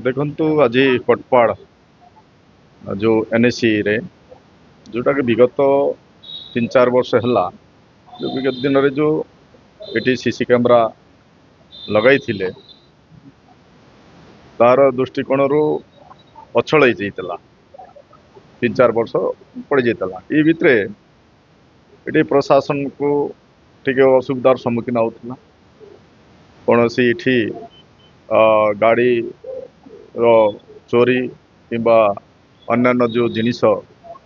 देखु आज पटपाड़ जो एनएसी रे जोटा कि विगत 3-4 वर्ष है जो विगत दिन में जो ये सीसी कैमेरा लगाई तार दृष्टिकोण रू अछल हो 3-4 वर्ष पड़ जाता ये भितर ये प्रशासन को टिके असुविधार सम्मुखीन होता कौन सी गाड़ी रो चोरी किंबा अन्य जो जिनिस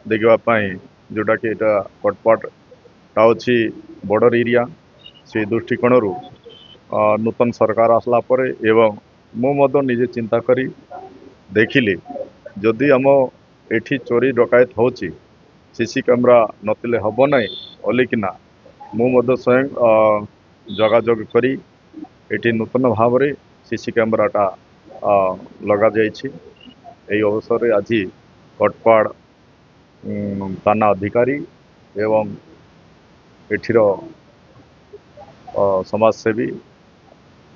देखापी जोटा कि यहाँ कटपाटा अच्छी बॉर्डर एरिया से दृष्टिकोण नूतन सरकार आसला परे एवं मु निजे चिंता करी देखिली जदि आम एठी चोरी डकायत होची सीसी कैमेरा नथिले हब नहीं बोलिकिना मु स्वयं जगाजग करी एठी नूतन भाव में सीसी कैमेराटा लगा जाइछि। एई अवसर रे आज कटपाड़ थाना अधिकारी एवं एठीर समाजसेवी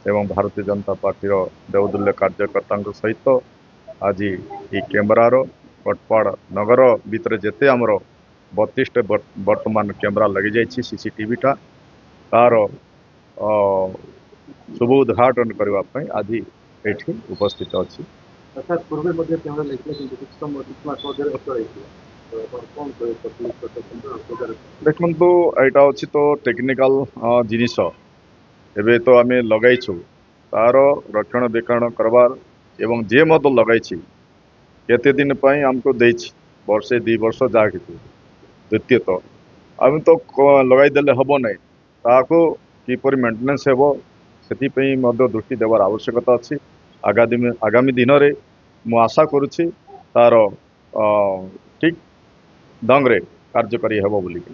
एवं भारतीय जनता पार्टी देवदुल्य कार्यकर्ता सहित आज ये कैमेरार कटपाड़ नगर भितर जेते आमर 32 वर्तमान कैमेरा लगी जाइछि सीसीटीवीटा तार शुभ उद्घाटन करने आज ये उपस्थित अच्छी। देखु यहाँ अच्छी तो टेक्निकल जिनिस एबे तो आम लगाइछु तार रक्षण बेक्षण करवार एवं जे मत लगाई केते दिन पर आमको देछि वर्षे 2 वर्ष जहाँ द्वितीय तो आम तो लगईदे हम ना ताको किपर मेन्टेनेंस हेबो से दृष्टि देवार आवश्यकता अच्छी। आगामी दिन में मु आशा करुच्ची तार ठीक ढंग से कार्यकारी हेबो बोलिकी।